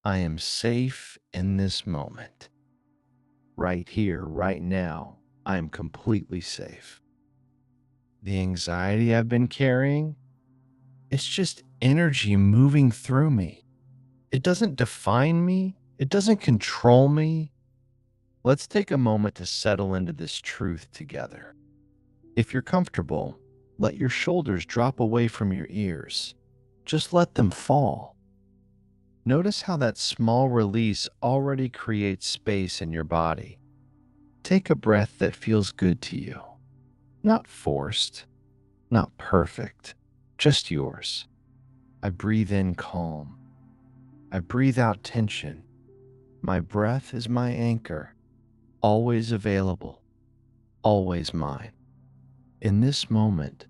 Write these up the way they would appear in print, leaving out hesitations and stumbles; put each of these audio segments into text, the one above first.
I am safe in this moment. Right here, right now, I am completely safe. The anxiety I've been carrying, it's just energy moving through me. It doesn't define me, it doesn't control me. Let's take a moment to settle into this truth together. If you're comfortable, let your shoulders drop away from your ears. Just let them fall. Notice how that small release already creates space in your body. Take a breath that feels good to you. Not forced, not perfect, just yours. I breathe in calm. I breathe out tension. My breath is my anchor, always available, always mine. In this moment,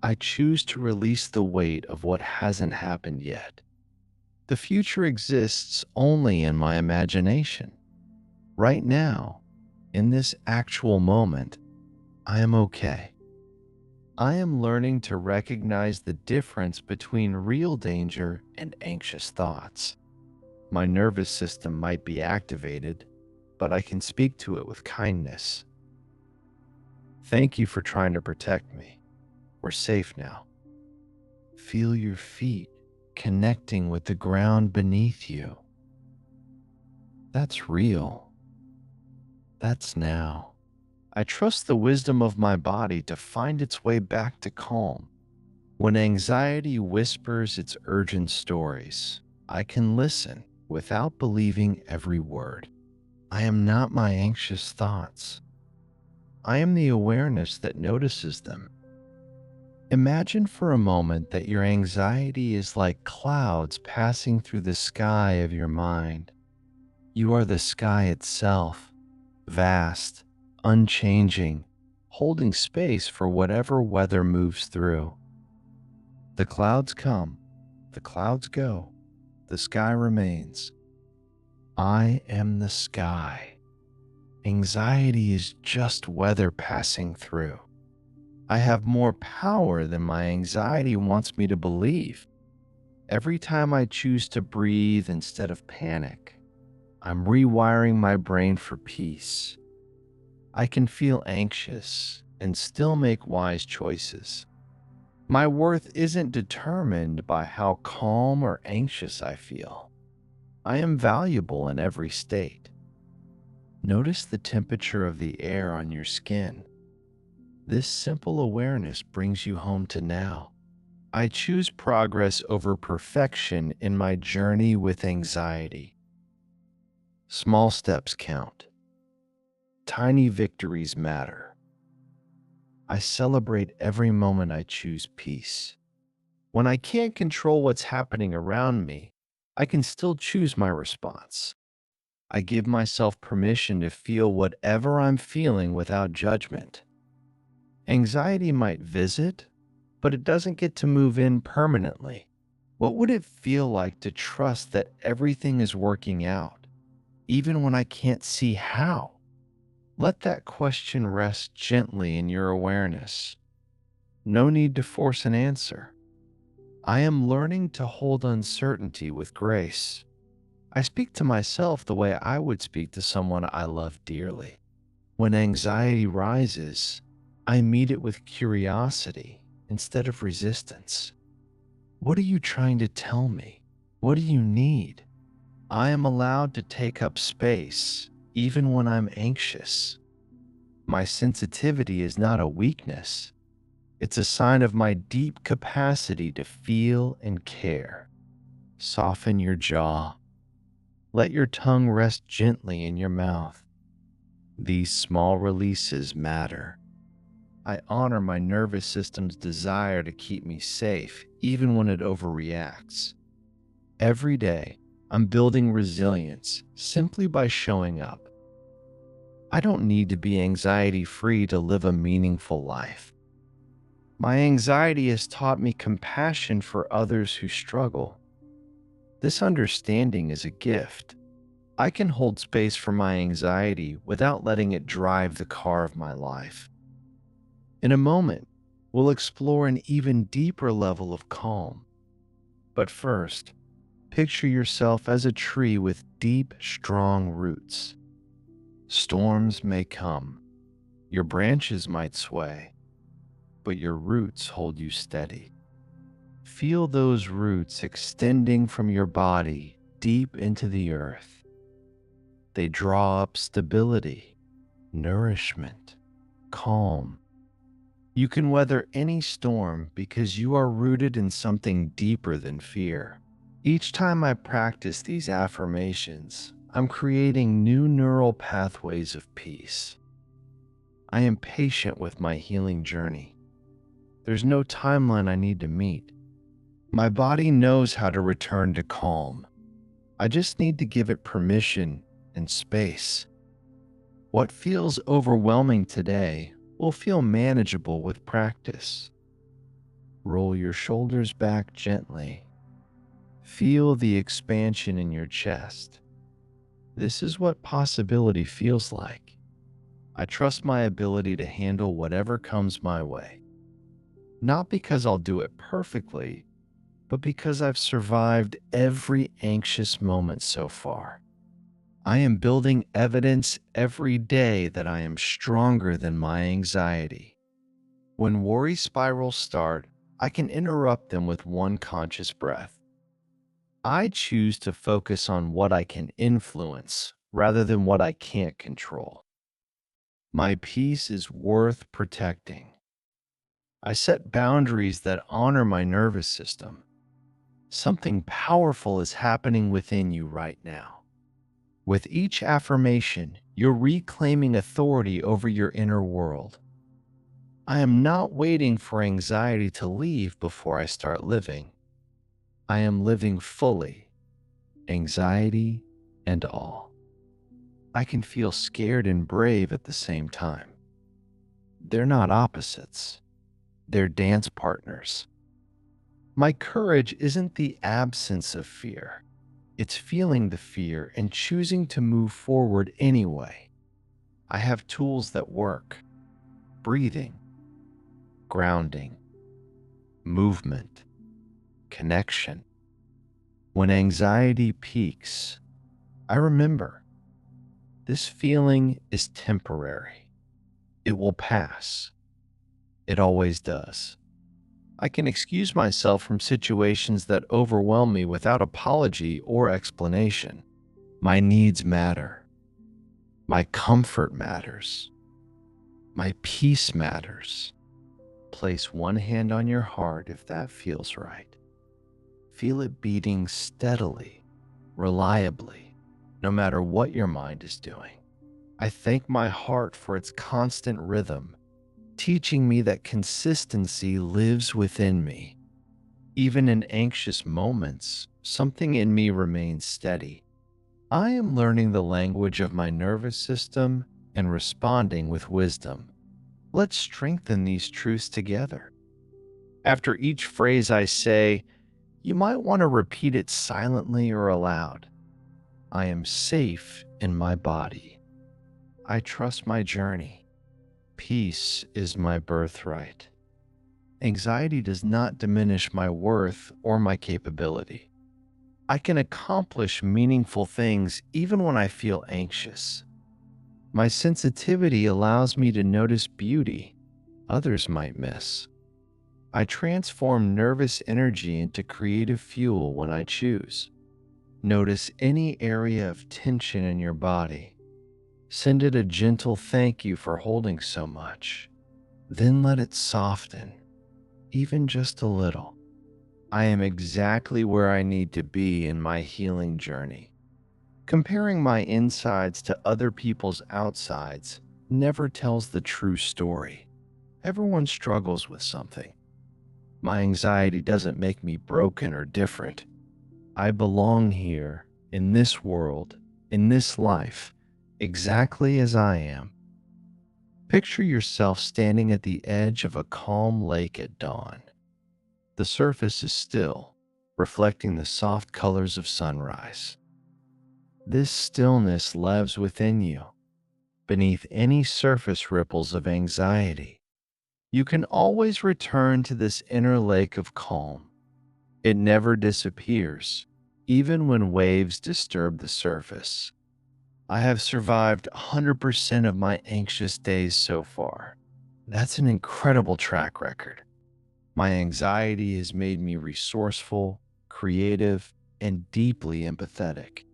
I choose to release the weight of what hasn't happened yet. The future exists only in my imagination. Right now, in this actual moment, I am okay. I am learning to recognize the difference between real danger and anxious thoughts. My nervous system might be activated, but I can speak to it with kindness. Thank you for trying to protect me. We're safe now. Feel your feet connecting with the ground beneath you. That's real. That's now. I trust the wisdom of my body to find its way back to calm. When anxiety whispers its urgent stories, I can listen without believing every word. I am not my anxious thoughts. I am the awareness that notices them. Imagine for a moment that your anxiety is like clouds passing through the sky of your mind. You are the sky itself, vast, unchanging, holding space for whatever weather moves through. The clouds come, the clouds go, the sky remains. I am the sky. Anxiety is just weather passing through. I have more power than my anxiety wants me to believe. Every time I choose to breathe instead of panic, I'm rewiring my brain for peace. I can feel anxious and still make wise choices. My worth isn't determined by how calm or anxious I feel. I am valuable in every state. Notice the temperature of the air on your skin. This simple awareness brings you home to now. I choose progress over perfection in my journey with anxiety. Small steps count. Tiny victories matter. I celebrate every moment I choose peace. When I can't control what's happening around me, I can still choose my response. I give myself permission to feel whatever I'm feeling without judgment. Anxiety might visit, but it doesn't get to move in permanently. What would it feel like to trust that everything is working out, even when I can't see how? Let that question rest gently in your awareness. No need to force an answer. I am learning to hold uncertainty with grace. I speak to myself the way I would speak to someone I love dearly. When anxiety rises, I meet it with curiosity instead of resistance. What are you trying to tell me? What do you need? I am allowed to take up space, even when I'm anxious. My sensitivity is not a weakness. It's a sign of my deep capacity to feel and care. Soften your jaw. Let your tongue rest gently in your mouth. These small releases matter. I honor my nervous system's desire to keep me safe, even when it overreacts. Every day, I'm building resilience simply by showing up. I don't need to be anxiety-free to live a meaningful life. My anxiety has taught me compassion for others who struggle. This understanding is a gift. I can hold space for my anxiety without letting it drive the car of my life. In a moment, we'll explore an even deeper level of calm. But first, Picture yourself as a tree with deep, strong roots. Storms may come, your branches might sway, but your roots hold you steady. Feel those roots extending from your body deep into the earth. They draw up stability, nourishment, calm. You can weather any storm because you are rooted in something deeper than fear. Each time I practice these affirmations, I'm creating new neural pathways of peace. I am patient with my healing journey. There's no timeline I need to meet. My body knows how to return to calm. I just need to give it permission and space. What feels overwhelming today will feel manageable with practice. Roll your shoulders back gently. Feel the expansion in your chest. This is what possibility feels like. I trust my ability to handle whatever comes my way. Not because I'll do it perfectly, but because I've survived every anxious moment so far. I am building evidence every day that I am stronger than my anxiety. When worry spirals start, I can interrupt them with one conscious breath. I choose to focus on what I can influence rather than what I can't control. My peace is worth protecting. I set boundaries that honor my nervous system. Something powerful is happening within you right now. With each affirmation, you're reclaiming authority over your inner world. I am not waiting for anxiety to leave before I start living. I am living fully, anxiety and all. I can feel scared and brave at the same time. They're not opposites. They're dance partners. My courage isn't the absence of fear. It's feeling the fear and choosing to move forward anyway. I have tools that work: breathing, grounding, movement, connection. When anxiety peaks, I remember this feeling is temporary. It will pass. It always does. I can excuse myself from situations that overwhelm me without apology or explanation. My needs matter. My comfort matters. My peace matters. Place one hand on your heart if that feels right. Feel it beating steadily, reliably, no matter what your mind is doing. I thank my heart for its constant rhythm, teaching me that consistency lives within me. Even in anxious moments, something in me remains steady. I am learning the language of my nervous system and responding with wisdom. Let's strengthen these truths together. After each phrase I say, you might want to repeat it silently or aloud. I am safe in my body. I trust my journey. Peace is my birthright. Anxiety does not diminish my worth or my capability. I can accomplish meaningful things even when I feel anxious. My sensitivity allows me to notice beauty others might miss. I transform nervous energy into creative fuel when I choose. Notice any area of tension in your body. Send it a gentle thank you for holding so much. Then let it soften, even just a little. I am exactly where I need to be in my healing journey. Comparing my insides to other people's outsides never tells the true story. Everyone struggles with something. My anxiety doesn't make me broken or different. I belong here, in this world, in this life, exactly as I am. Picture yourself standing at the edge of a calm lake at dawn. The surface is still, reflecting the soft colors of sunrise. This stillness lives within you, beneath any surface ripples of anxiety. You can always return to this inner lake of calm. It never disappears. even when waves disturb the surface. I have survived 100% of my anxious days so far. That's an incredible track record. My anxiety has made me resourceful, creative, and deeply empathetic.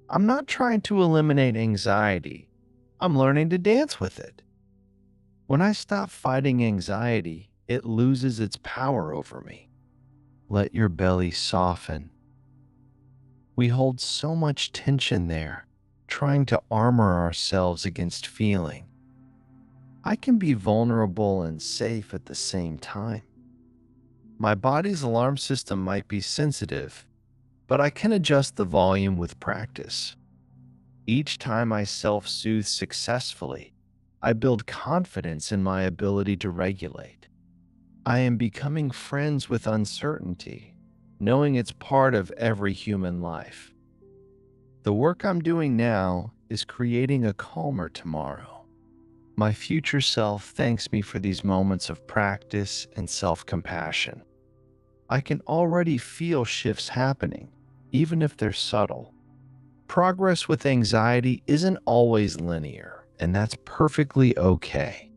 I'm not trying to eliminate anxiety. I'm learning to dance with it. When I stop fighting anxiety, it loses its power over me. Let your belly soften. We hold so much tension there, trying to armor ourselves against feeling. I can be vulnerable and safe at the same time. My body's alarm system might be sensitive, but I can adjust the volume with practice. Each time I self soothe successfully, I build confidence in my ability to regulate. I am becoming friends with uncertainty, knowing it's part of every human life. The work I'm doing now is creating a calmer tomorrow. My future self thanks me for these moments of practice and self compassion. I can already feel shifts happening, even if they're subtle. Progress with anxiety isn't always linear, and that's perfectly okay.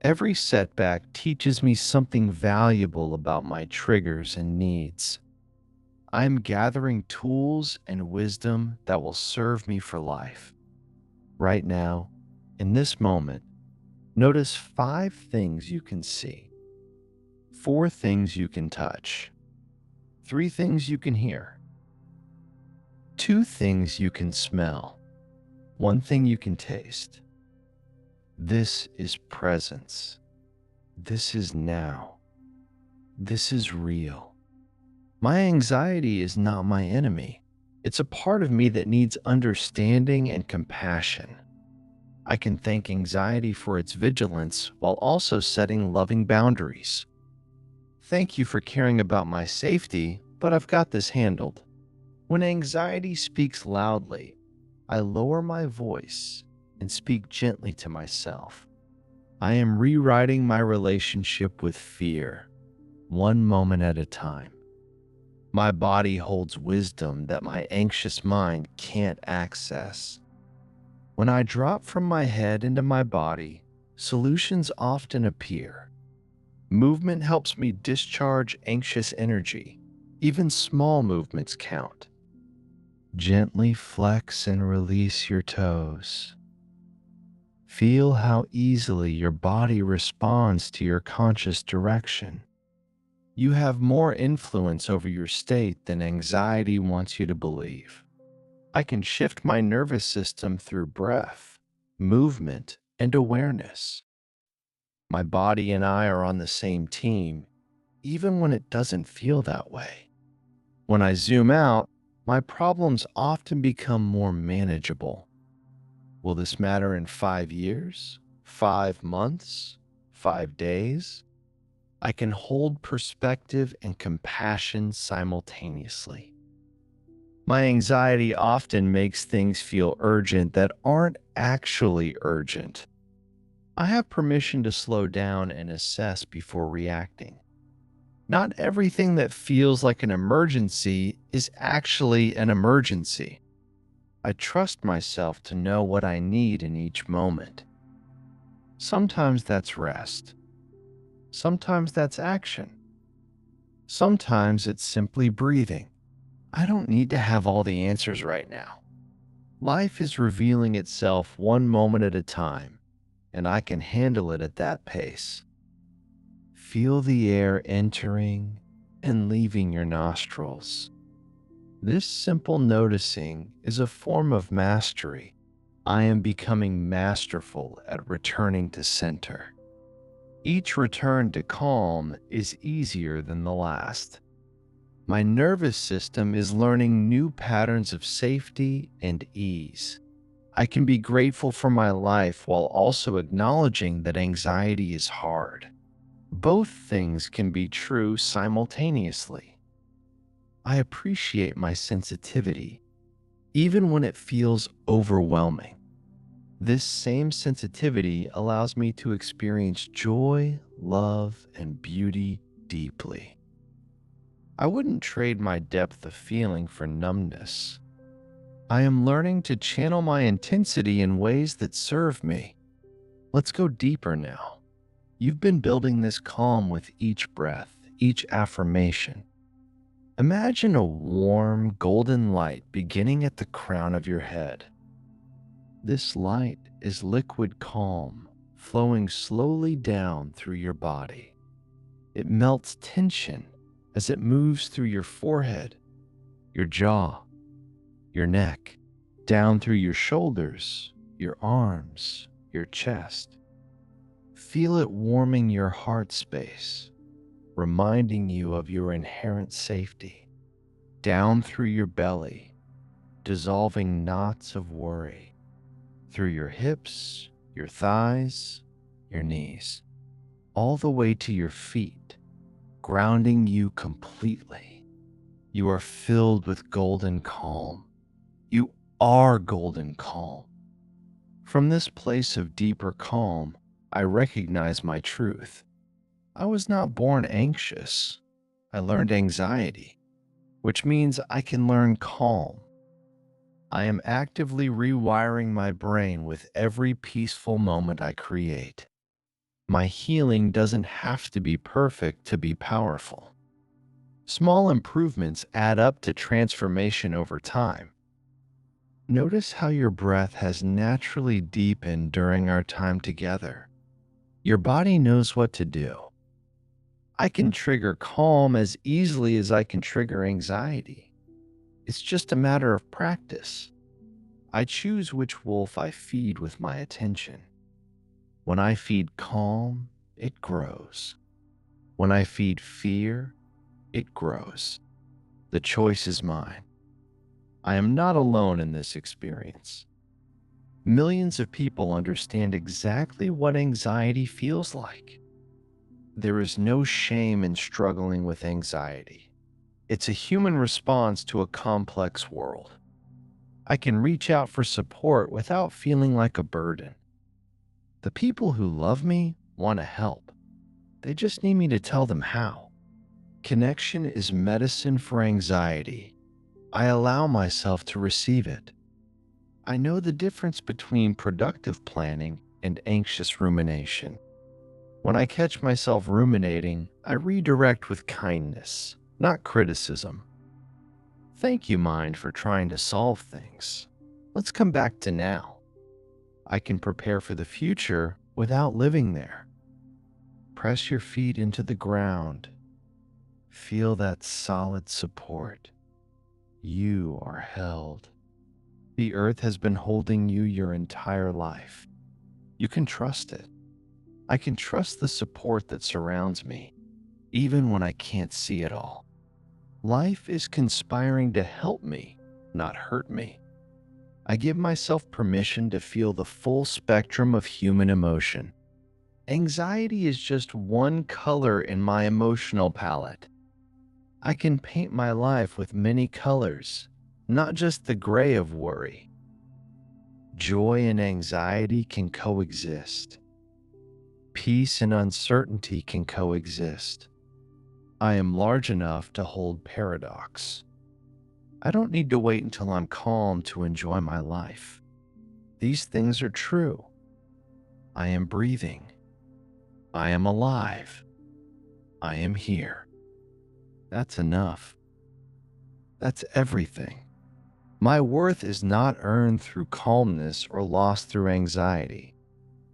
Every setback teaches me something valuable about my triggers and needs. I'm gathering tools and wisdom that will serve me for life. Right now, in this moment, notice 5 things you can see, 4 things you can touch, 3 things you can hear, 2 things you can smell, 1 thing you can taste. This is presence. This is now. This is real. My anxiety is not my enemy. It's a part of me that needs understanding and compassion. I can thank anxiety for its vigilance while also setting loving boundaries. Thank you for caring about my safety, but I've got this handled. When anxiety speaks loudly, I lower my voice and speak gently to myself. I am rewriting my relationship with fear, one moment at a time. My body holds wisdom that my anxious mind can't access. When I drop from my head into my body, solutions often appear. Movement helps me discharge anxious energy. Even small movements count. Gently flex and release your toes. Feel how easily your body responds to your conscious direction. You have more influence over your state than anxiety wants you to believe. I can shift my nervous system through breath, movement, and awareness. My body and I are on the same team, even when it doesn't feel that way. When I zoom out, my problems often become more manageable. Will this matter in 5 years, 5 months, 5 days? I can hold perspective and compassion simultaneously. My anxiety often makes things feel urgent that aren't actually urgent. I have permission to slow down and assess before reacting. Not everything that feels like an emergency is actually an emergency. I trust myself to know what I need in each moment. Sometimes that's rest. Sometimes that's action. Sometimes it's simply breathing. I don't need to have all the answers right now. Life is revealing itself one moment at a time, and I can handle it at that pace. Feel the air entering and leaving your nostrils. This simple noticing is a form of mastery. I am becoming masterful at returning to center. Each return to calm is easier than the last. My nervous system is learning new patterns of safety and ease. I can be grateful for my life while also acknowledging that anxiety is hard. Both things can be true simultaneously. I appreciate my sensitivity, even when it feels overwhelming. This same sensitivity allows me to experience joy, love, and beauty deeply. I wouldn't trade my depth of feeling for numbness. I am learning to channel my intensity in ways that serve me. Let's go deeper now. You've been building this calm with each breath, each affirmation. Imagine a warm, golden light beginning at the crown of your head. This light is liquid calm, flowing slowly down through your body. It melts tension as it moves through your forehead, your jaw, your neck, down through your shoulders, your arms, your chest. Feel it warming your heart space, reminding you of your inherent safety. Down through your belly, dissolving knots of worry. Through your hips, your thighs, your knees, all the way to your feet, grounding you completely. You are filled with golden calm. You are golden calm. From this place of deeper calm, I recognize my truth. I was not born anxious. I learned anxiety, which means I can learn calm. I am actively rewiring my brain with every peaceful moment I create. My healing doesn't have to be perfect to be powerful. Small improvements add up to transformation over time. Notice how your breath has naturally deepened during our time together. Your body knows what to do. I can trigger calm as easily as I can trigger anxiety. It's just a matter of practice. I choose which wolf I feed with my attention. When I feed calm, it grows. When I feed fear, it grows. The choice is mine. I am not alone in this experience. Millions of people understand exactly what anxiety feels like. There is no shame in struggling with anxiety. It's a human response to a complex world. I can reach out for support without feeling like a burden. The people who love me want to help. They just need me to tell them how. Connection is medicine for anxiety. I allow myself to receive it. I know the difference between productive planning and anxious rumination. When I catch myself ruminating, I redirect with kindness, not criticism. Thank you, mind, for trying to solve things. Let's come back to now. I can prepare for the future without living there. Press your feet into the ground. Feel that solid support. You are held. The earth has been holding you your entire life. You can trust it. I can trust the support that surrounds me, even when I can't see it all. Life is conspiring to help me, not hurt me. I give myself permission to feel the full spectrum of human emotion. Anxiety is just one color in my emotional palette. I can paint my life with many colors, not just the gray of worry. Joy and anxiety can coexist. Peace and uncertainty can coexist. I am large enough to hold paradox. I don't need to wait until I'm calm to enjoy my life. These things are true. I am breathing. I am alive. I am here. That's enough. That's everything. My worth is not earned through calmness or lost through anxiety.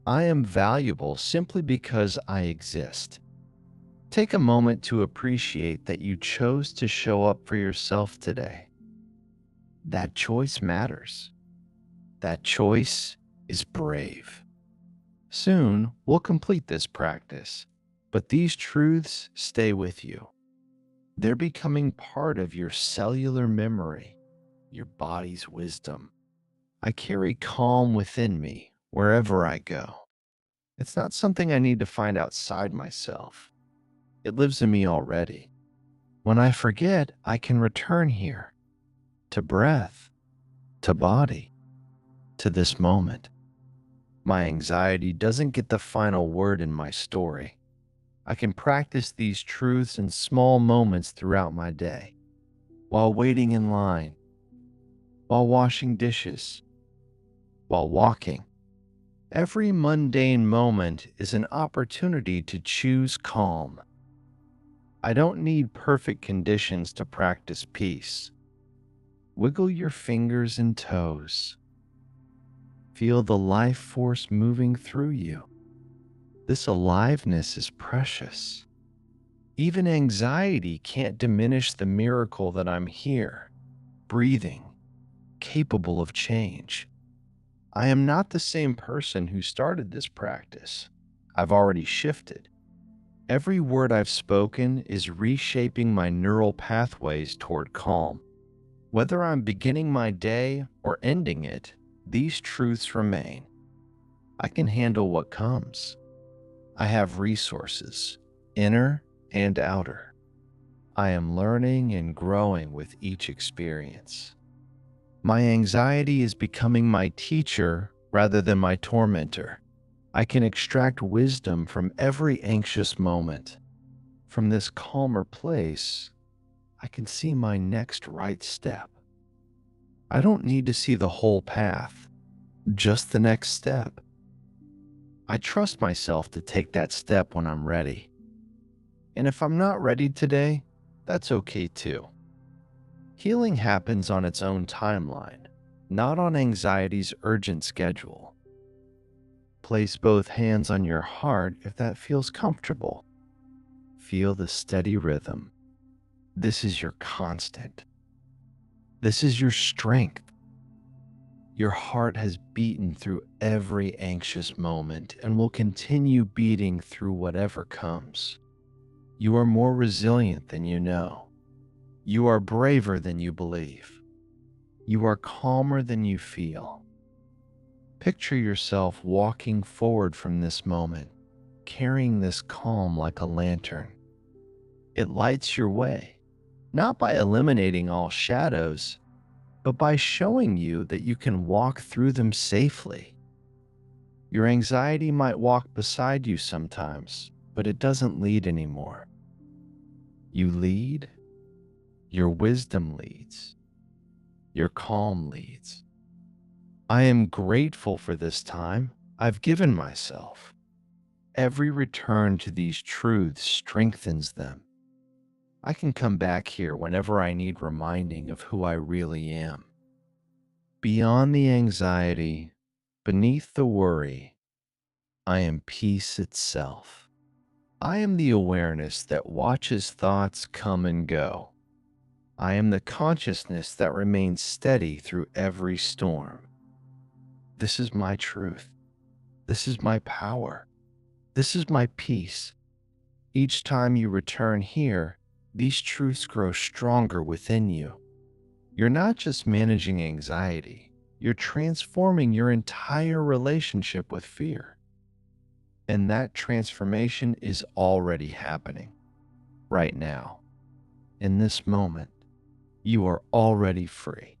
I am valuable simply because I exist. Take a moment to appreciate that you chose to show up for yourself today. That choice matters. That choice is brave. Soon, we'll complete this practice, but these truths stay with you. They're becoming part of your cellular memory, your body's wisdom. I carry calm within me wherever I go. It's not something I need to find outside myself. It lives in me already. When I forget, I can return here, to breath, to body, to this moment. My anxiety doesn't get the final word in my story. I can practice these truths in small moments throughout my day, while waiting in line, while washing dishes, while walking. Every mundane moment is an opportunity to choose calm. I don't need perfect conditions to practice peace. Wiggle your fingers and toes. Feel the life force moving through you. This aliveness is precious. Even anxiety can't diminish the miracle that I'm here, breathing, capable of change. I am not the same person who started this practice. I've already shifted. Every word I've spoken is reshaping my neural pathways toward calm. Whether I'm beginning my day or ending it, these truths remain. I can handle what comes. I have resources, inner and outer. I am learning and growing with each experience. My anxiety is becoming my teacher rather than my tormentor. I can extract wisdom from every anxious moment. From this calmer place, I can see my next right step. I don't need to see the whole path, just the next step. I trust myself to take that step when I'm ready. And if I'm not ready today, that's okay too. Healing happens on its own timeline, not on anxiety's urgent schedule. Place both hands on your heart if that feels comfortable. Feel the steady rhythm. This is your constant. This is your strength. Your heart has beaten through every anxious moment and will continue beating through whatever comes. You are more resilient than you know. You are braver than you believe. You are calmer than you feel. Picture yourself walking forward from this moment, carrying this calm like a lantern. It lights your way, not by eliminating all shadows, but by showing you that you can walk through them safely. Your anxiety might walk beside you sometimes, but it doesn't lead anymore. You lead, your wisdom leads, your calm leads. I am grateful for this time I've given myself. Every return to these truths strengthens them. I can come back here whenever I need reminding of who I really am. Beyond the anxiety, beneath the worry, I am peace itself. I am the awareness that watches thoughts come and go. I am the consciousness that remains steady through every storm. This is my truth. This is my power. This is my peace. Each time you return here, these truths grow stronger within you. You're not just managing anxiety, you're transforming your entire relationship with fear. And that transformation is already happening right now. In this moment, you are already free.